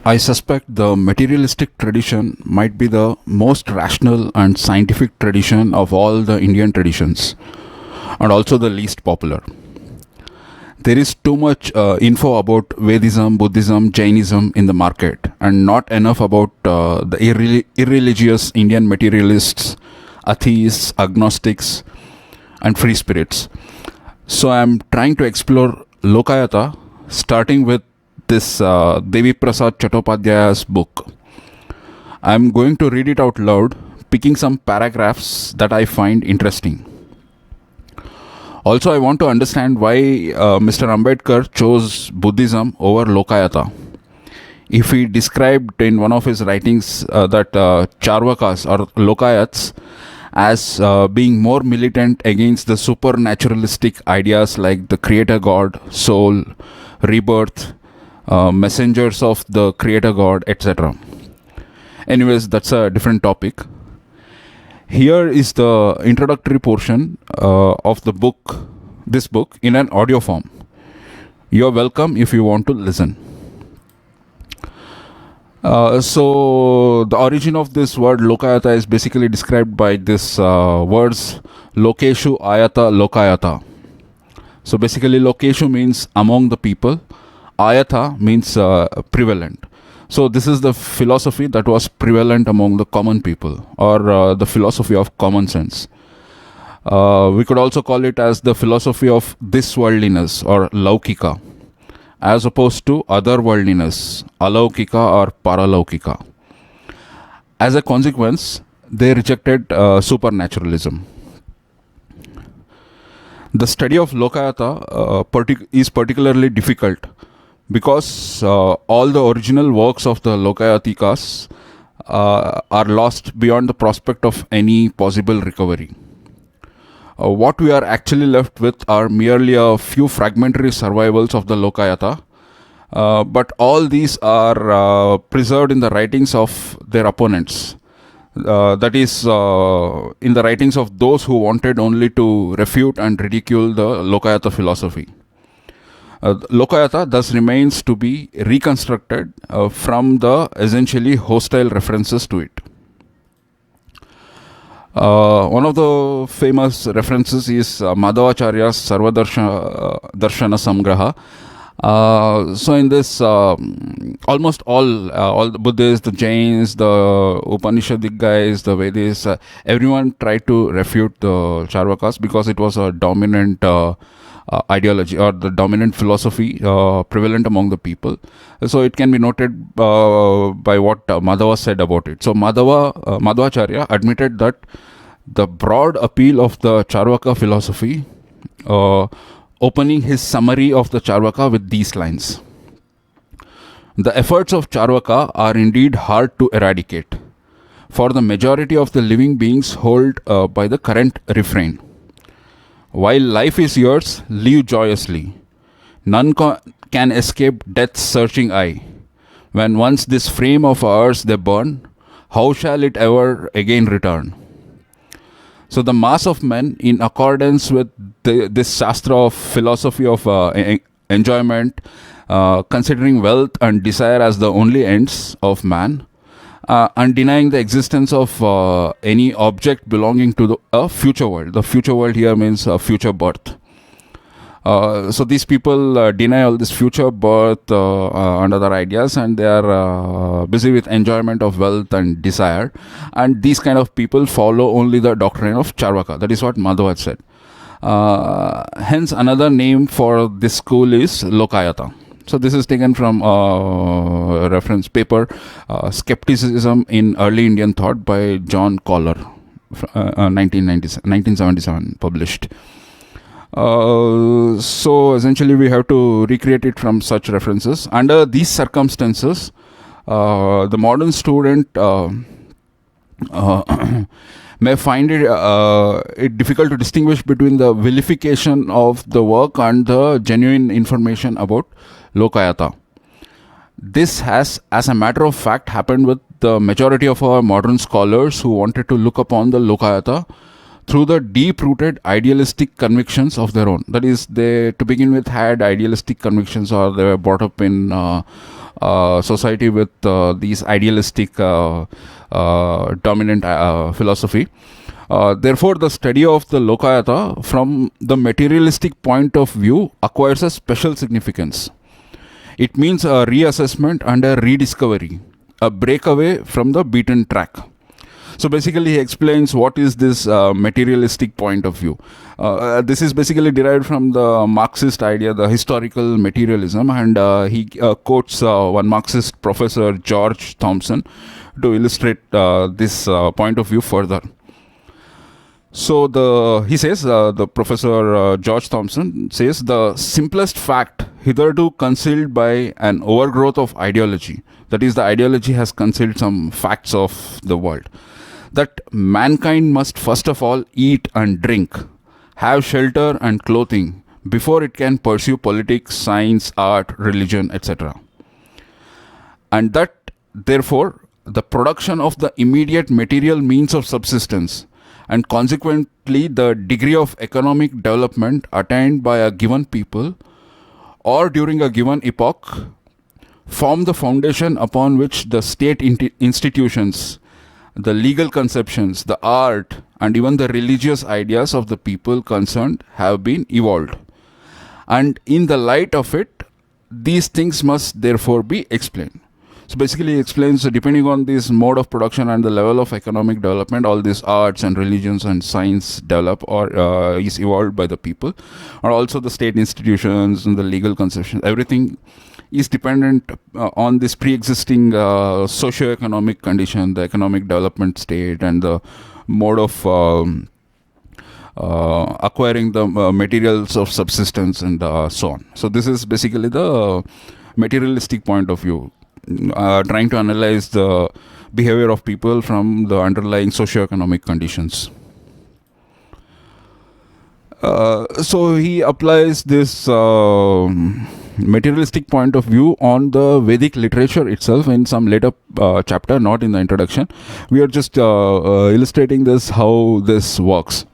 I suspect the materialistic tradition might be the most rational and scientific tradition of all the Indian traditions, and also the least popular. There is too much info about Vedism, Buddhism, Jainism in the market, and not enough about the irreligious Indian materialists, atheists, agnostics, and free spirits. So I'm trying to explore Lokayata, starting with this Devi Prasad Chattopadhyay's book. I'm going to read it out loud, picking some paragraphs that I find interesting. Also, I want to understand why Mr. Ambedkar chose Buddhism over Lokayata. If he described in one of his writings that Charvakas or Lokayats as being more militant against the supernaturalistic ideas like the creator god, soul, rebirth, messengers of the creator god, etc. Anyways, that's a different topic. Here is the introductory portion of this book in an audio form. You're welcome if you want to listen. So the origin of this word Lokayata is basically described by this words Lokeshu Ayata Lokayata. So basically Lokeshu means among the people, Ayata means prevalent. So this is the philosophy that was prevalent among the common people, or the philosophy of common sense. We could also call it as the philosophy of this worldliness or laukika, as opposed to otherworldliness, alaukika or paralaukika. As a consequence, they rejected supernaturalism. The study of Lokayata is particularly difficult because all the original works of the Lokayatikas are lost beyond the prospect of any possible recovery. What we are actually left with are merely a few fragmentary survivals of the Lokayata, but all these are preserved in the writings of their opponents. That is, in the writings of those who wanted only to refute and ridicule the Lokayata philosophy. Lokayata thus remains to be reconstructed from the essentially hostile references to it. One of the famous references is Madhavacharya's Sarvadarshana Samgraha. So in this, almost all the Buddhists, the Jains, the Upanishadic guys, the Vedis, everyone tried to refute the Charvakas because it was a dominant ideology or the dominant philosophy prevalent among the people. So it can be noted by what Madhava said about it. So Madhavacharya admitted that the broad appeal of the Charvaka philosophy, opening his summary of the Charvaka with these lines: the efforts of Charvaka are indeed hard to eradicate, for the majority of the living beings hold by the current refrain: while life is yours, live joyously. None can escape death's searching eye. When once this frame of ours they burn, how shall it ever again return? So the mass of men, in accordance with this Shastra of philosophy of enjoyment, considering wealth and desire as the only ends of man, and denying the existence of any object belonging to a future world. The future world here means a future birth. So these people deny all this future birth and other ideas, and they are busy with enjoyment of wealth and desire. And these kind of people follow only the doctrine of Charvaka. That is what Madhava said. Hence, another name for this school is Lokayata. So this is taken from a reference paper, Skepticism in Early Indian Thought by John Collar, 1977, published. So essentially we have to recreate it from such references. Under these circumstances, the modern student may find it difficult to distinguish between the vilification of the work and the genuine information about Lokayata. This has, as a matter of fact, happened with the majority of our modern scholars who wanted to look upon the Lokayata through the deep-rooted idealistic convictions of their own. That is, they, to begin with, had idealistic convictions, or they were brought up in society with these idealistic dominant philosophy. Therefore, the study of the Lokayata from the materialistic point of view acquires a special significance. It means a reassessment and a rediscovery, a breakaway from the beaten track. So basically, he explains what is this materialistic point of view. This is basically derived from the Marxist idea, the historical materialism, and he quotes one Marxist professor, George Thompson, to illustrate this point of view further. So he says, the professor George Thompson says, the simplest fact hitherto concealed by an overgrowth of ideology, that is, the ideology has concealed some facts of the world, that mankind must first of all eat and drink, have shelter and clothing, before it can pursue politics, science, art, religion, etc. And that, therefore, the production of the immediate material means of subsistence, and consequently the degree of economic development attained by a given people or during a given epoch, form the foundation upon which the state institutions, the legal conceptions, the art, and even the religious ideas of the people concerned have been evolved. And in the light of it, these things must therefore be explained. So basically, he explains, depending on this mode of production and the level of economic development, all these arts and religions and science develop or is evolved by the people, or also the state institutions and the legal conceptions. Everything is dependent on this pre-existing socio-economic condition, the economic development state, and the mode of acquiring the materials of subsistence and so on. So this is basically the materialistic point of view, trying to analyze the behavior of people from the underlying socio-economic conditions. So he applies this materialistic point of view on the Vedic literature itself in some later chapter, not in the introduction. We are just illustrating this, how this works.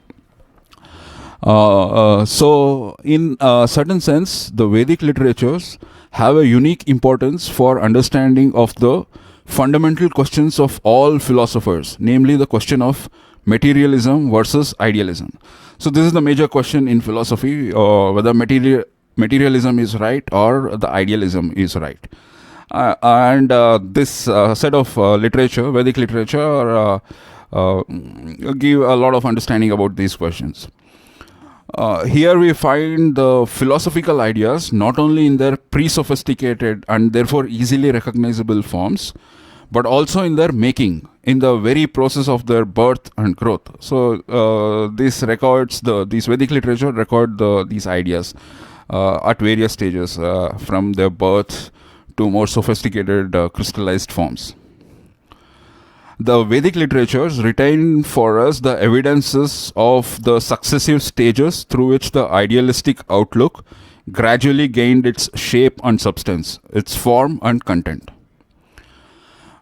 So in a certain sense, the Vedic literatures have a unique importance for understanding of the fundamental questions of all philosophers, namely the question of materialism versus idealism. So this is the major question in philosophy, whether materialism is right or the idealism is right. And this set of literature, Vedic literature, give a lot of understanding about these questions. Here we find the philosophical ideas not only in their pre-sophisticated and therefore easily recognizable forms, but also in their making, in the very process of their birth and growth. So these Vedic literature record these ideas at various stages, from their birth to more sophisticated crystallized forms. The Vedic literatures retain for us the evidences of the successive stages through which the idealistic outlook gradually gained its shape and substance, its form and content.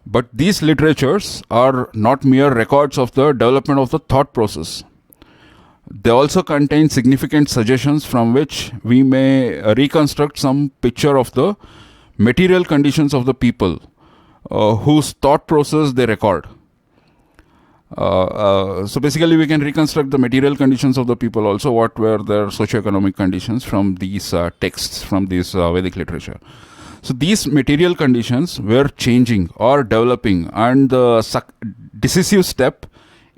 But these literatures are not mere records of the development of the thought process. They also contain significant suggestions from which we may reconstruct some picture of the material conditions of the people whose thought process they record. So basically we can reconstruct the material conditions of the people also, what were their socio-economic conditions from these texts, from this Vedic literature. So these material conditions were changing or developing, and the decisive step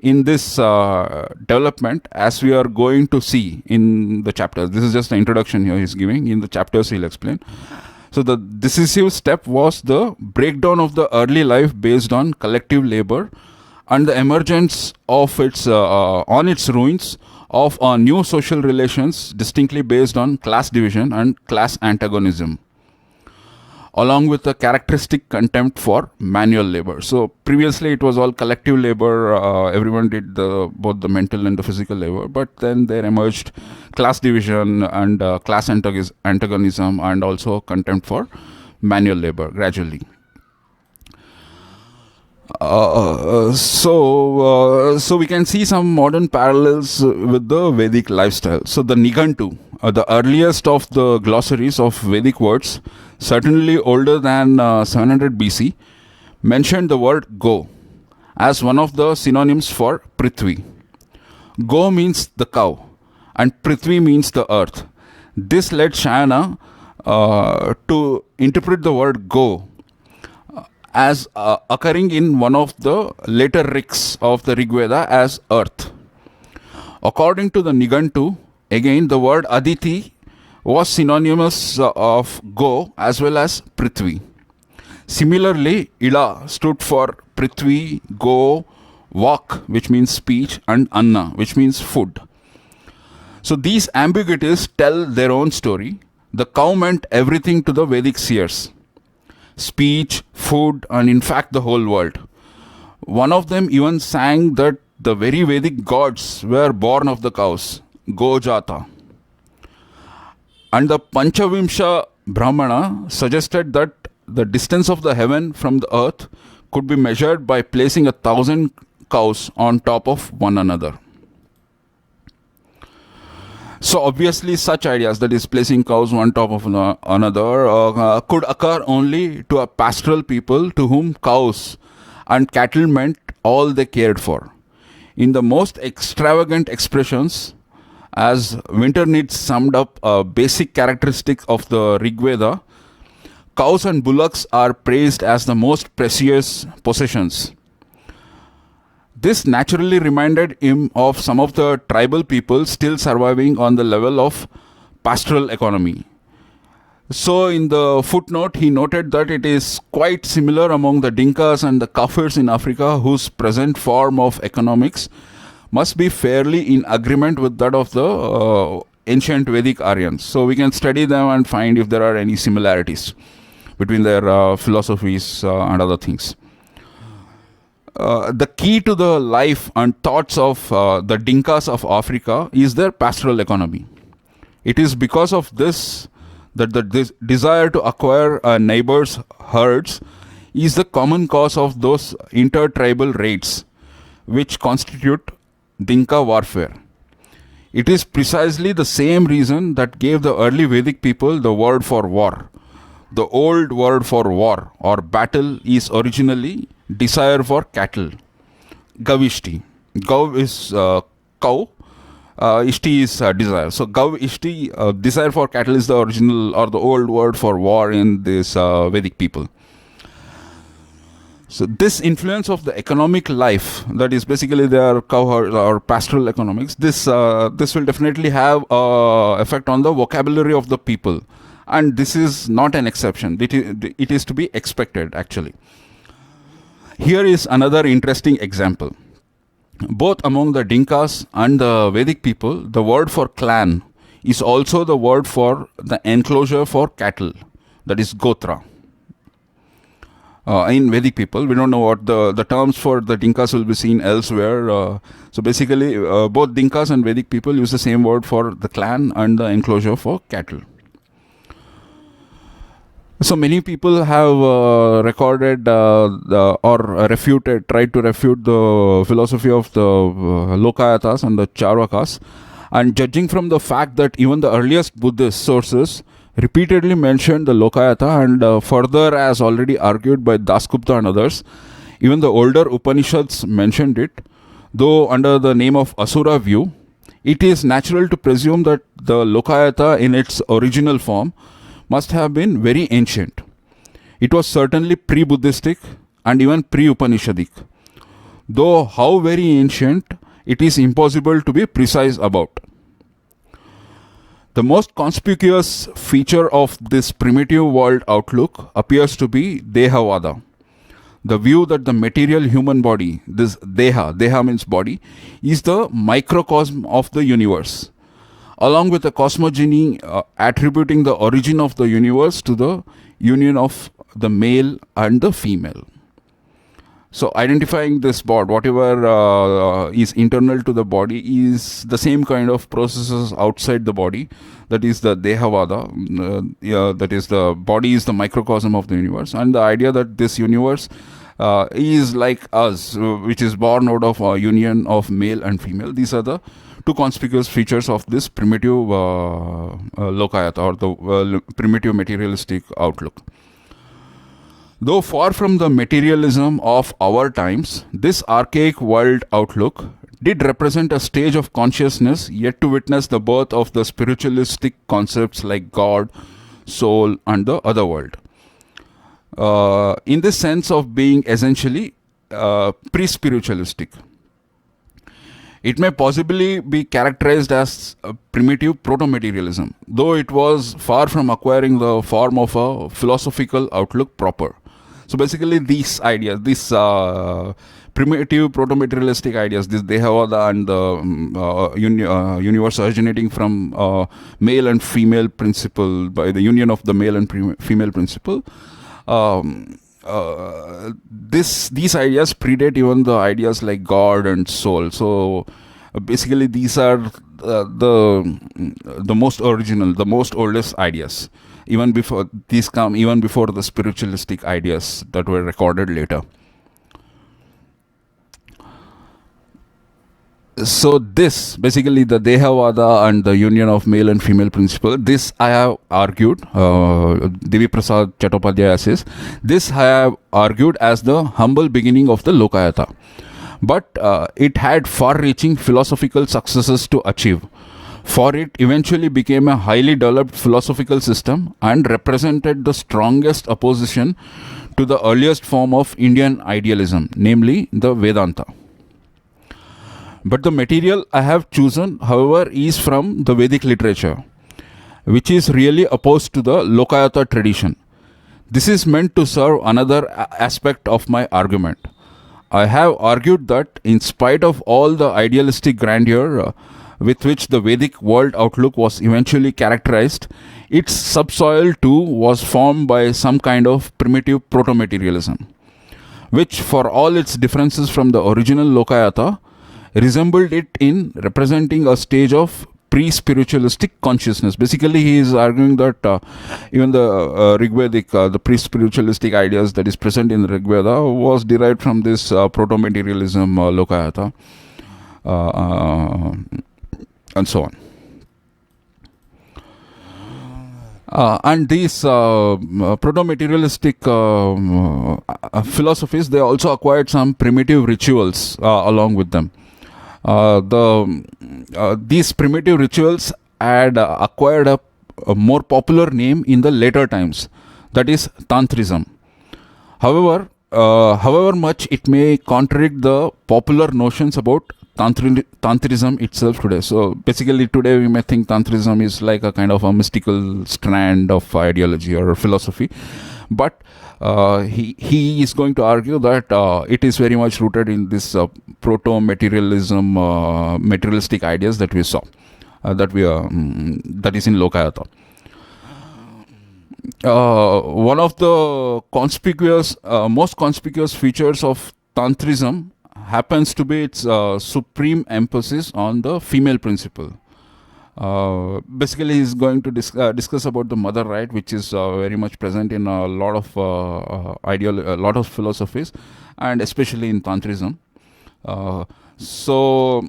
in this development, as we are going to see in the chapters, this is just an introduction here he's giving, in the chapters he'll explain. So the decisive step was the breakdown of the early life based on collective labor and the emergence of its on its ruins of new social relations distinctly based on class division and class antagonism, along with a characteristic contempt for manual labor. So previously it was all collective labor, everyone did both the mental and the physical labor, but then there emerged class division and class antagonism and also contempt for manual labor gradually. So we can see some modern parallels with the Vedic lifestyle. So the Nigantu, the earliest of the glossaries of Vedic words, certainly older than 700 BC, mentioned the word go as one of the synonyms for Prithvi. Go means the cow, and Prithvi means the earth. This led Shayana to interpret the word go as occurring in one of the later riks of the Rig Veda as earth. According to the Nigantu, again the word Aditi was synonymous of go as well as Prithvi. Similarly, Ila stood for Prithvi, go, Vak, which means speech, and Anna, which means food. So these ambiguities tell their own story. The cow meant everything to the Vedic seers: speech, food, and in fact the whole world. One of them even sang that the very Vedic gods were born of the cows, Gojata. And the Panchavimsha Brahmana suggested that the distance of the heaven from the earth could be measured by placing 1,000 cows on top of one another. So obviously such ideas, that is placing cows one top of another, could occur only to a pastoral people to whom cows and cattle meant all they cared for. In the most extravagant expressions, as Winterneeds summed up a basic characteristic of the Rig Veda, cows and bullocks are praised as the most precious possessions. This naturally reminded him of some of the tribal people still surviving on the level of pastoral economy. So in the footnote, he noted that it is quite similar among the Dinkas and the Kafirs in Africa, whose present form of economics must be fairly in agreement with that of the ancient Vedic Aryans. So we can study them and find if there are any similarities between their philosophies and other things. The key to the life and thoughts of the Dinkas of Africa is their pastoral economy. It is because of this that the desire to acquire a neighbor's herds is the common cause of those inter-tribal raids, which constitute Dinka warfare. It is precisely the same reason that gave the early Vedic people the word for war. The old word for war or battle is originally desire for cattle. Gavishti. Gav is cow. Ishti is desire. So Gav Ishti, desire for cattle, is the original or the old word for war in this Vedic people. So this influence of the economic life, that is basically their cow or pastoral economics, this will definitely have effect on the vocabulary of the people. And this is not an exception. It is to be expected, actually. Here is another interesting example. Both among the Dinkas and the Vedic people, the word for clan is also the word for the enclosure for cattle, that is Gotra. In Vedic people, we don't know what the terms for the Dinkas will be seen elsewhere. So basically, both Dinkas and Vedic people use the same word for the clan and the enclosure for cattle. So many people have recorded or tried to refute the philosophy of the Lokayatas and the Charvakas. And judging from the fact that even the earliest Buddhist sources repeatedly mentioned the Lokayata, and further, as already argued by Dasgupta and others, even the older Upanishads mentioned it, though under the name of Asura view, it is natural to presume that the Lokayata in its original form must have been very ancient. It was certainly pre-Buddhistic and even pre-Upanishadic. Though how very ancient, it is impossible to be precise about. The most conspicuous feature of this primitive world outlook appears to be Dehavada, the view that the material human body, this Deha means body, is the microcosm of the universe, along with the cosmogony attributing the origin of the universe to the union of the male and the female. So identifying this body, whatever is internal to the body, is the same kind of processes outside the body. That is the Dehavada. That is the body is the microcosm of the universe, and the idea that this universe is like us, which is born out of a union of male and female. These are the two conspicuous features of this primitive Lokayata, or the primitive materialistic outlook. Though far from the materialism of our times, this archaic world outlook did represent a stage of consciousness yet to witness the birth of the spiritualistic concepts like God, soul, and the other world. In the sense of being essentially pre-spiritualistic. It may possibly be characterized as a primitive proto-materialism, though it was far from acquiring the form of a philosophical outlook proper. So basically these ideas, these primitive proto-materialistic ideas, this Dehavada and the universe originating from male and female principle, by the union of the male and female principle, these ideas predate even the ideas like God and soul. So basically these are the most original, the most oldest ideas. Even before these come, even before the spiritualistic ideas that were recorded later. So this, basically the Dehavada and the union of male and female principle, this I have argued, Devi Prasad Chattopadhyaya says, this I have argued as the humble beginning of the Lokayata. But it had far-reaching philosophical successes to achieve. For it eventually became a highly developed philosophical system and represented the strongest opposition to the earliest form of Indian idealism, namely the Vedanta. But the material I have chosen, however, is from the Vedic literature, which is really opposed to the Lokayata tradition. This is meant to serve another aspect of my argument. I have argued that in spite of all the idealistic grandeur with which the Vedic world outlook was eventually characterized, its subsoil too was formed by some kind of primitive proto-materialism, which for all its differences from the original Lokayata, resembled it in representing a stage of pre-spiritualistic consciousness. Basically, he is arguing that even the Rigvedic, the pre-spiritualistic ideas that is present in the Rigveda was derived from this proto-materialism Lokayata, and so on. And these proto-materialistic philosophies, they also acquired some primitive rituals along with them. These primitive rituals had acquired a more popular name in the later times, that is Tantrism. However, however much it may contradict the popular notions about Tantrism itself today. So basically today we may think Tantrism is like a kind of a mystical strand of ideology or philosophy, but he is going to argue that it is very much rooted in this proto-materialism, materialistic ideas that we saw, that is in Lokayata. One of the most conspicuous features of Tantrism happens to be its supreme emphasis on the female principle. Basically, he's going to discuss about the mother right, which is very much present in a lot of a lot of philosophies, and especially in Tantrism. So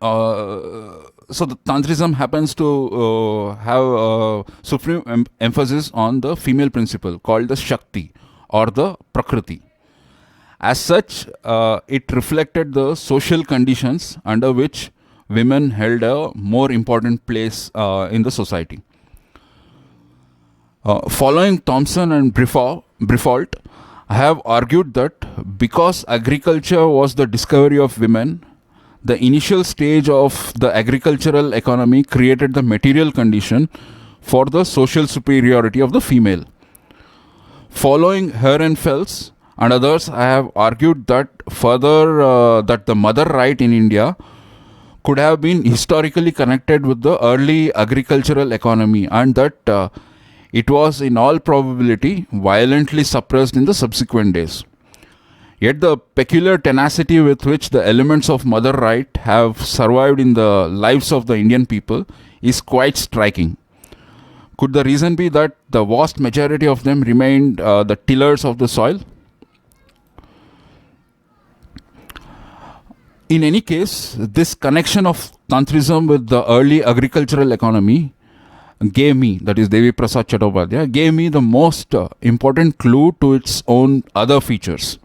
the Tantrism happens to have supreme emphasis on the female principle called the Shakti or the Prakriti. As such, it reflected the social conditions under which women held a more important place in the society. Following Thompson and Briffault, I have argued that because agriculture was the discovery of women, the initial stage of the agricultural economy created the material condition for the social superiority of the female. Following Herrenfels and others, I have argued that further that the mother right in India could have been historically connected with the early agricultural economy, and that it was in all probability violently suppressed in the subsequent days. Yet the peculiar tenacity with which the elements of mother right have survived in the lives of the Indian people is quite striking. Could the reason be that the vast majority of them remained the tillers of the soil? In any case, this connection of Tantrism with the early agricultural economy gave me, that is Devi Prasad Chattopadhyay, gave me the most important clue to its own other features.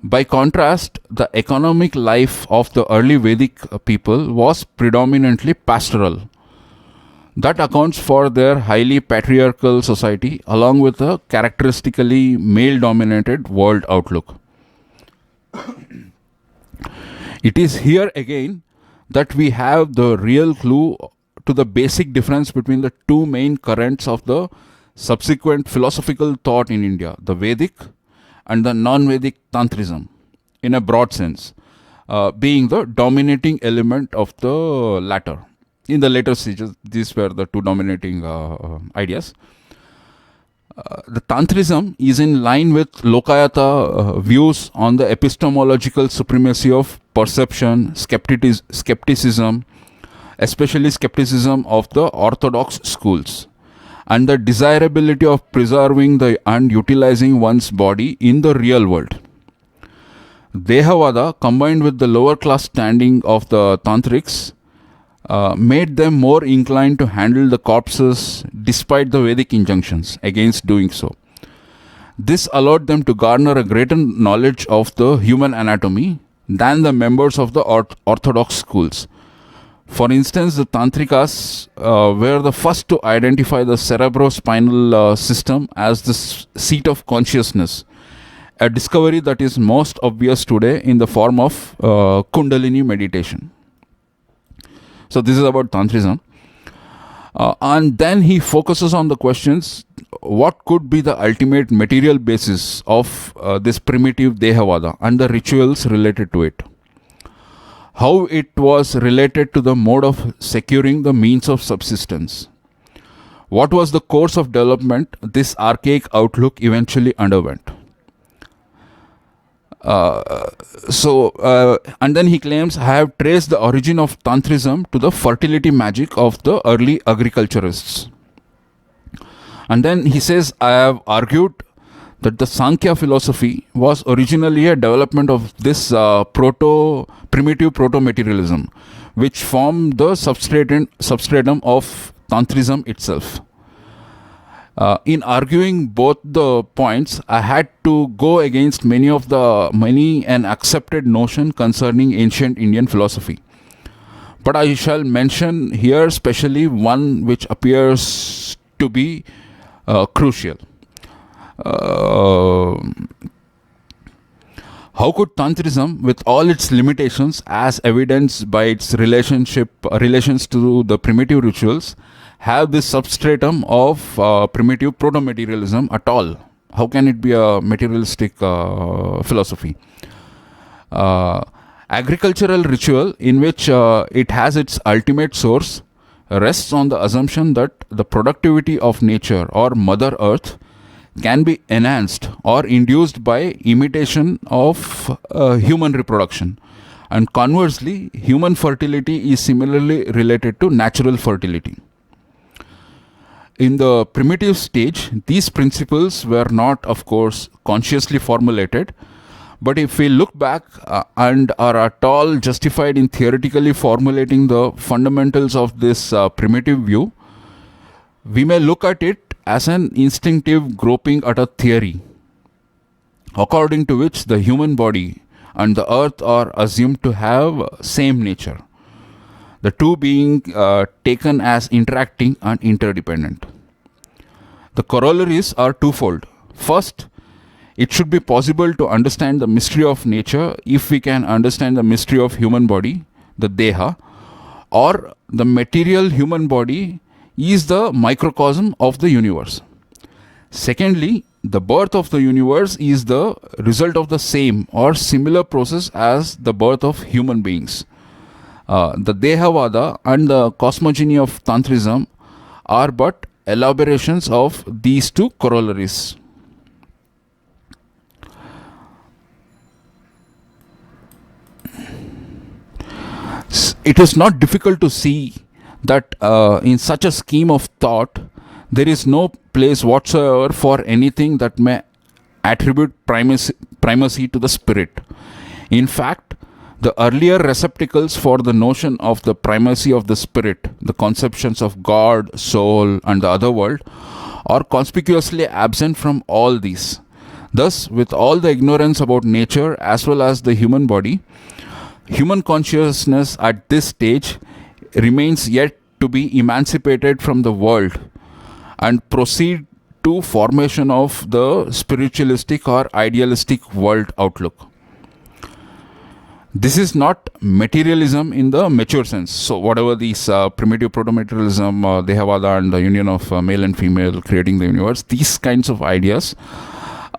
By contrast, the economic life of the early Vedic people was predominantly pastoral. That accounts for their highly patriarchal society along with a characteristically male dominated world outlook. It is here again that we have the real clue to the basic difference between the two main currents of the subsequent philosophical thought in India, the Vedic and the non-Vedic Tantrism, in a broad sense, being the dominating element of the latter. In the later stages, these were the two dominating ideas. The Tantrism is in line with Lokayata views on the epistemological supremacy of perception, skepticism, especially skepticism of the orthodox schools, and the desirability of preserving and utilizing one's body in the real world. Dehavada, combined with the lower class standing of the Tantrics, made them more inclined to handle the corpses despite the Vedic injunctions against doing so. This allowed them to garner a greater knowledge of the human anatomy than the members of the orthodox schools. For instance, the Tantrikas were the first to identify the cerebrospinal system as the seat of consciousness, a discovery that is most obvious today in the form of Kundalini meditation. So this is about Tantrism. And then he focuses on the questions, what could be the ultimate material basis of this primitive Dehavada and the rituals related to it? How it was related to the mode of securing the means of subsistence? What was the course of development this archaic outlook eventually underwent? And then he claims, I have traced the origin of Tantrism to the fertility magic of the early agriculturists. And then he says, I have argued that the Sankhya philosophy was originally a development of this primitive proto-materialism, which formed the substratum of Tantrism itself. In arguing both the points, I had to go against many and accepted notion concerning ancient Indian philosophy. But I shall mention here specially one which appears to be crucial. How could Tantrism, with all its limitations, as evidenced by its relations to the primitive rituals, have this substratum of primitive proto-materialism at all? How can it be a materialistic philosophy? Agricultural ritual, in which it has its ultimate source, rests on the assumption that the productivity of nature or Mother Earth can be enhanced or induced by imitation of human reproduction. And conversely, human fertility is similarly related to natural fertility. In the primitive stage, these principles were not, of course, consciously formulated, but if we look back and are at all justified in theoretically formulating the fundamentals of this primitive view, we may look at it as an instinctive groping at a theory, according to which the human body and the earth are assumed to have same nature, the two being taken as interacting and interdependent. The corollaries are twofold. First, it should be possible to understand the mystery of nature if we can understand the mystery of human body, the Deha, or the material human body is the microcosm of the universe. Secondly, the birth of the universe is the result of the same or similar process as the birth of human beings. The Dehavada and the cosmogony of Tantrism are but elaborations of these two corollaries. It is not difficult to see that in such a scheme of thought, there is no place whatsoever for anything that may attribute primacy to the spirit. In fact, The earlier receptacles for the notion of the primacy of the spirit, the conceptions of God, soul, and the other world, are conspicuously absent from all these. Thus, with all the ignorance about nature as well as the human body, human consciousness at this stage remains yet to be emancipated from the world and proceed to formation of the spiritualistic or idealistic world outlook. This is not materialism in the mature sense. So, whatever these primitive proto-materialism, Dehavada, and the union of male and female creating the universe, these kinds of ideas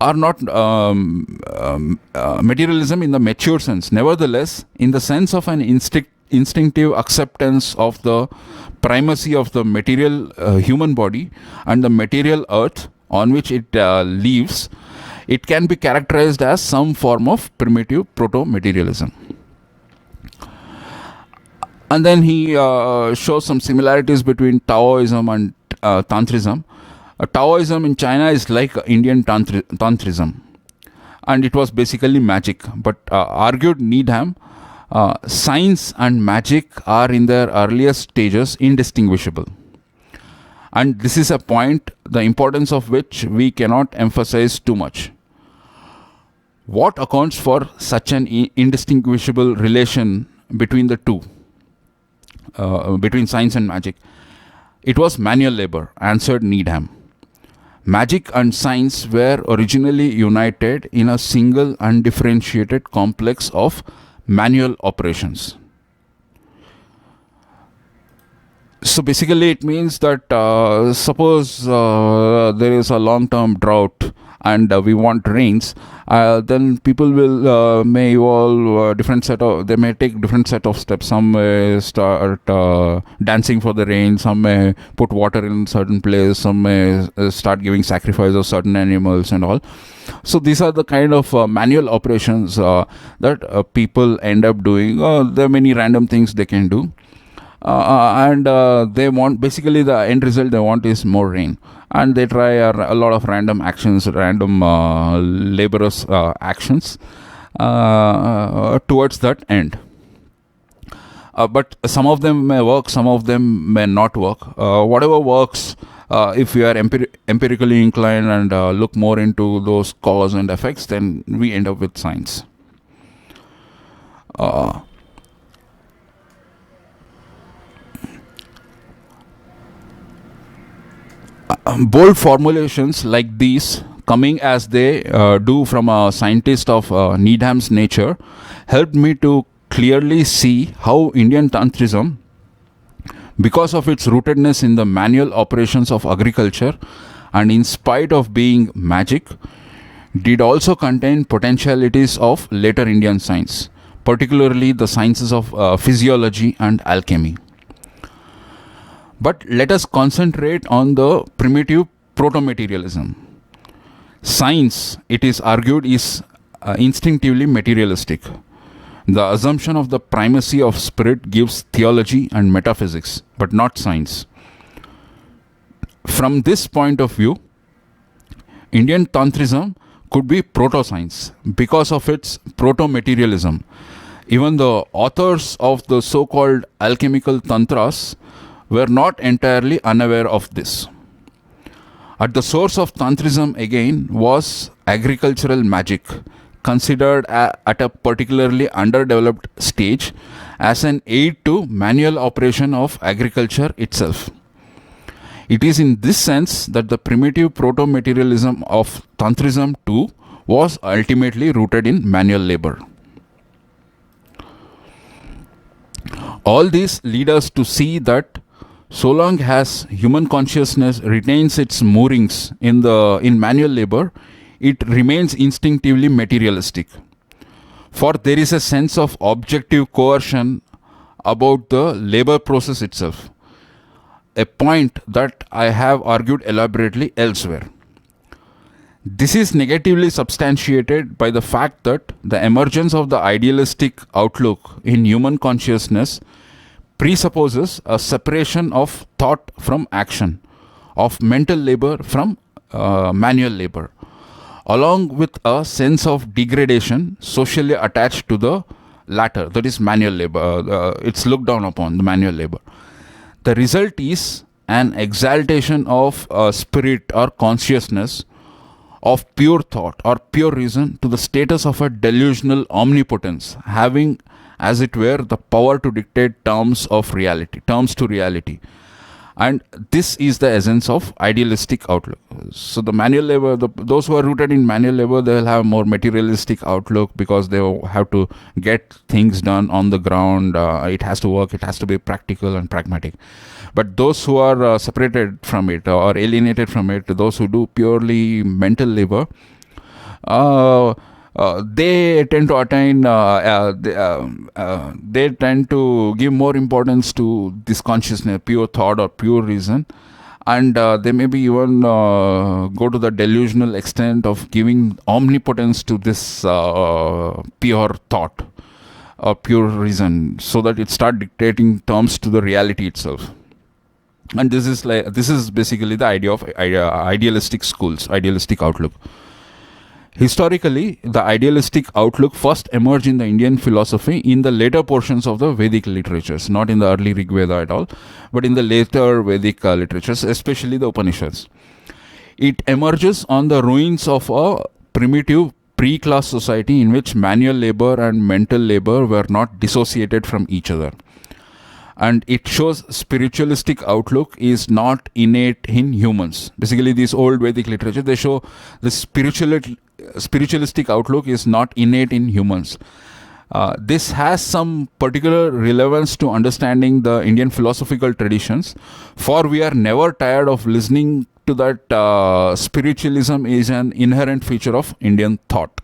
are not materialism in the mature sense. Nevertheless, in the sense of an instinctive acceptance of the primacy of the material human body and the material earth on which it lives, it can be characterized as some form of primitive proto-materialism. And then he shows some similarities between Taoism and Tantrism. Taoism in China is like Indian Tantrism, and it was basically magic. But argued Needham, science and magic are in their earliest stages indistinguishable. And this is a point, the importance of which we cannot emphasize too much. What accounts for such an indistinguishable relation between the two, between science and magic? It was manual labor, answered Needham. Magic and science were originally united in a single undifferentiated complex of manual operations. So basically it means that suppose there is a long-term drought and we want rains, then people will may evolve different set of, they may take different set of steps. Some may start dancing for the rain, some may put water in certain place, some may start giving sacrifice of certain animals and all. So these are the kind of manual operations that people end up doing. There are many random things they can do. And they want, basically the end result they want is more rain, and they try a lot of random actions, random laborious actions towards that end. But some of them may work, some of them may not work. Whatever works, if we are empirically inclined and look more into those cause and effects, then we end up with science. Bold formulations like these, coming as they do from a scientist of Needham's nature, helped me to clearly see how Indian Tantrism, because of its rootedness in the manual operations of agriculture and in spite of being magic, did also contain potentialities of later Indian science, particularly the sciences of physiology and alchemy. But let us concentrate on the primitive proto-materialism. Science, it is argued, is instinctively materialistic. The assumption of the primacy of spirit gives theology and metaphysics, but not science. From this point of view, Indian Tantrism could be proto-science because of its proto-materialism. Even the authors of the so-called alchemical tantras were not entirely unaware of this. At the source of Tantrism again was agricultural magic, considered at a particularly underdeveloped stage as an aid to manual operation of agriculture itself. It is in this sense that the primitive proto-materialism of Tantrism too was ultimately rooted in manual labor. All these lead us to see that so long as human consciousness retains its moorings in manual labor, it remains instinctively materialistic. For there is a sense of objective coercion about the labor process itself, a point that I have argued elaborately elsewhere. This is negatively substantiated by the fact that the emergence of the idealistic outlook in human consciousness presupposes a separation of thought from action, of mental labor from manual labor, along with a sense of degradation socially attached to the latter, that is manual labor. It's looked down upon, the manual labor. The result is an exaltation of spirit or consciousness, of pure thought or pure reason, to the status of a delusional omnipotence, having, as it were, the power to dictate terms to reality. And this is the essence of idealistic outlook. So the manual labor, those who are rooted in manual labor, they will have more materialistic outlook, because they have to get things done on the ground. It has to work, it has to be practical and pragmatic. But those who are separated from it or alienated from it, those who do purely mental labor, they tend to attain, they tend to give more importance to this consciousness, pure thought or pure reason. And they maybe even go to the delusional extent of giving omnipotence to this pure thought or pure reason, so that it start dictating terms to the reality itself. And this is basically the idea of idealistic schools, idealistic outlook. Historically, the idealistic outlook first emerged in the Indian philosophy in the later portions of the Vedic literatures, not in the early Rig Veda at all, but in the later Vedic literatures, especially the Upanishads. It emerges on the ruins of a primitive pre-class society in which manual labor and mental labor were not dissociated from each other. And it shows spiritualistic outlook is not innate in humans. Basically, these old Vedic literature, they show the spiritualistic outlook is not innate in humans. This has some particular relevance to understanding the Indian philosophical traditions, for we are never tired of listening to that spiritualism is an inherent feature of Indian thought.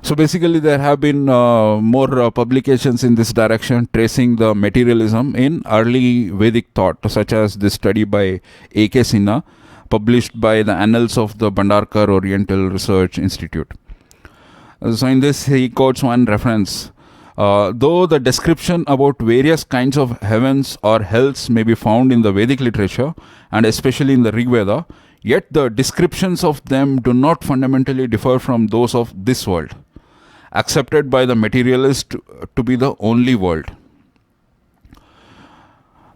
So basically, there have been more publications in this direction, tracing the materialism in early Vedic thought, such as this study by A.K. Sinha, published by the Annals of the Bhandarkar Oriental Research Institute. So in this, he quotes one reference. Though the description about various kinds of heavens or hells may be found in the Vedic literature, and especially in the Rig Veda, yet the descriptions of them do not fundamentally differ from those of this world, accepted by the materialist to be the only world.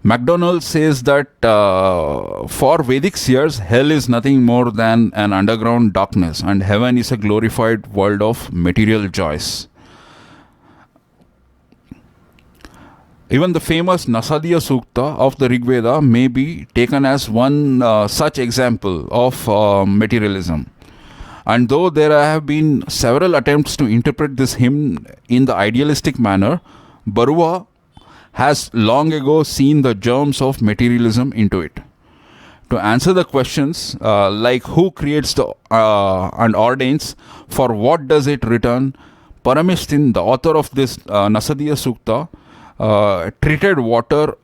MacDonald says that for Vedic seers, hell is nothing more than an underground darkness, and heaven is a glorified world of material joys. Even the famous Nasadiya Sukta of the Rig Veda may be taken as one such example of materialism. And though there have been several attempts to interpret this hymn in the idealistic manner, Barua has long ago seen the germs of materialism into it. To answer the questions like who creates and ordains, for what does it return, Paramishtin, the author of this Nasadiya Sukta, treated water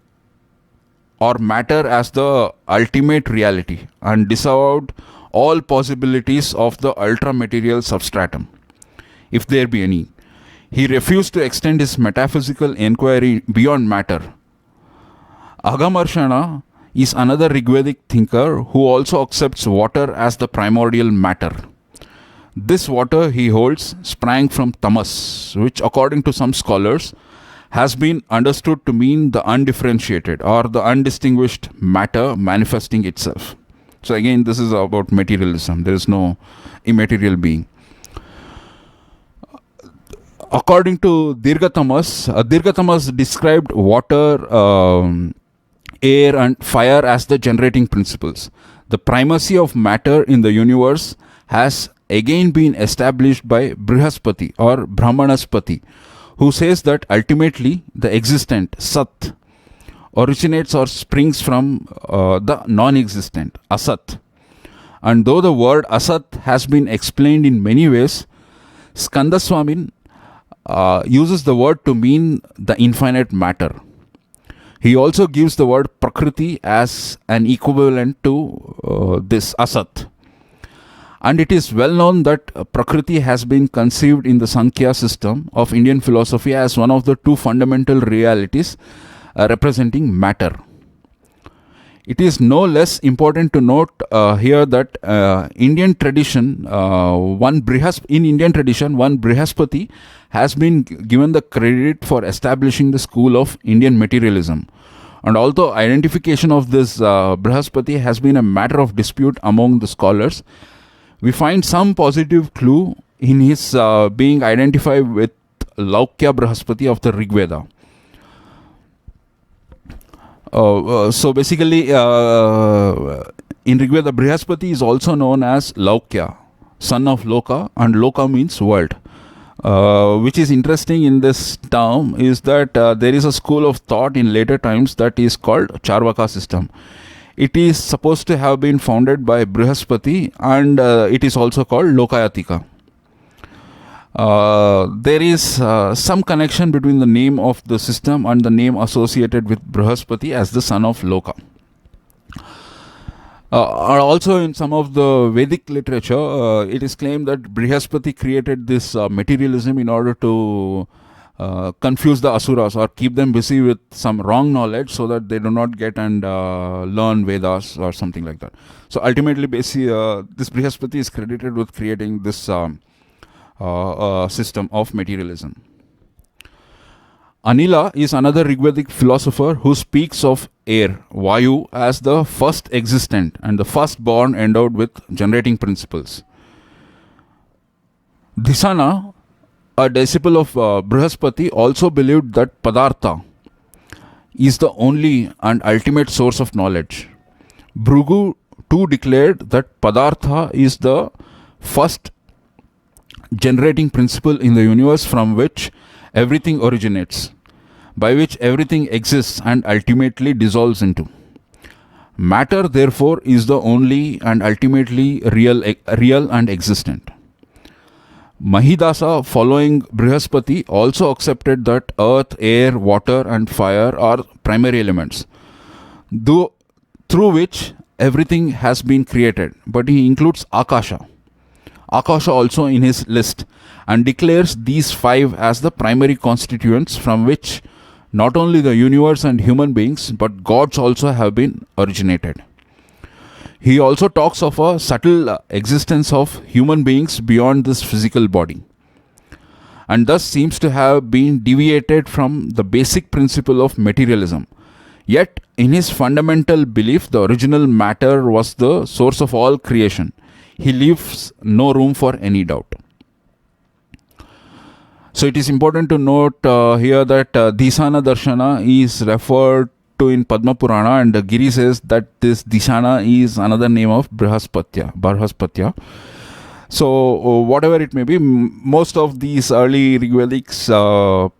or matter as the ultimate reality and disavowed all possibilities of the ultra-material substratum, if there be any. He refused to extend his metaphysical inquiry beyond matter. Agamarshana is another Rigvedic thinker who also accepts water as the primordial matter. This water, he holds, sprang from tamas, which according to some scholars has been understood to mean the undifferentiated or the undistinguished matter manifesting itself. So again, this is about materialism. There is no immaterial being. According to Dirghatamas described water, air and fire as the generating principles. The primacy of matter in the universe has again been established by Brihaspati or Brahmanaspati, who says that ultimately the existent, Sat, originates or springs from the non-existent, Asat. And though the word Asat has been explained in many ways, Skandaswamin uses the word to mean the infinite matter. He also gives the word Prakriti as an equivalent to this Asat. And it is well known that Prakriti has been conceived in the Sankhya system of Indian philosophy as one of the two fundamental realities representing matter. It is no less important to note here that Indian tradition, in Indian tradition, one Brihaspati has been given the credit for establishing the school of Indian materialism. And although identification of this Brihaspati has been a matter of dispute among the scholars, we find some positive clue in his being identified with Laukya Brihaspati of the Rig Veda. So basically, in Rig Veda, Brihaspati is also known as Laukya, son of Loka, and Loka means world. Which is interesting in this term is that there is a school of thought in later times that is called Charvaka system. It is supposed to have been founded by Brihaspati, and it is also called Lokayatika. There is some connection between the name of the system and the name associated with Brihaspati as the son of Loka. Also in some of the Vedic literature, it is claimed that Brihaspati created this materialism in order to confuse the Asuras or keep them busy with some wrong knowledge so that they do not get and learn Vedas or something like that. So ultimately, basically, this Brihaspati is credited with creating this system of materialism. Anila is another Rigvedic philosopher who speaks of air, Vayu, as the first existent and the firstborn endowed with generating principles. Dhisana, a disciple of Brihaspati, also believed that Padartha is the only and ultimate source of knowledge. Bhrigu too declared that Padartha is the first generating principle in the universe from which everything originates, by which everything exists and ultimately dissolves into. Matter, therefore, is the only and ultimately real and existent. Mahidasa, following Brihaspati, also accepted that earth, air, water, and fire are primary elements, through which everything has been created. But he includes Akasha also in his list, and declares these five as the primary constituents from which not only the universe and human beings but gods also have been originated. He also talks of a subtle existence of human beings beyond this physical body, and thus seems to have been deviated from the basic principle of materialism. Yet, in his fundamental belief, the original matter was the source of all creation. He leaves no room for any doubt. So it is important to note here that Dhisana Darshana is referred to in Padma Purana, and Giri says that this Dhisana is another name of Brihaspatya. So whatever it may be, most of these early Rigvedic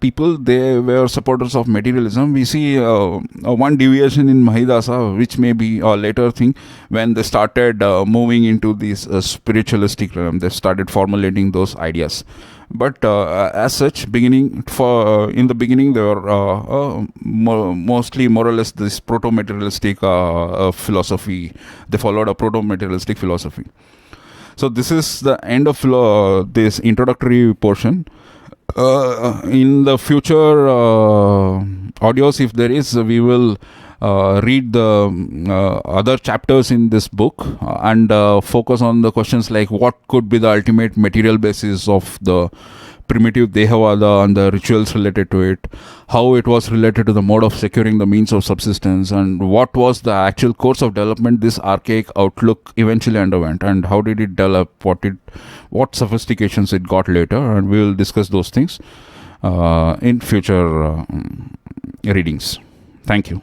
people, they were supporters of materialism. We see one deviation in Mahidasa, which may be a later thing, when they started moving into this spiritualistic realm. They started formulating those ideas. But as such, in the beginning, they were mostly more or less this proto-materialistic philosophy. They followed a proto-materialistic philosophy. So this is the end of this introductory portion. In the future audios, if there is, we will read the other chapters in this book and focus on the questions like what could be the ultimate material basis of the primitive Dehavada and the rituals related to it, how it was related to the mode of securing the means of subsistence, and what was the actual course of development this archaic outlook eventually underwent, and how did it develop, what sophistications it got later, and we will discuss those things in future readings. Thank you.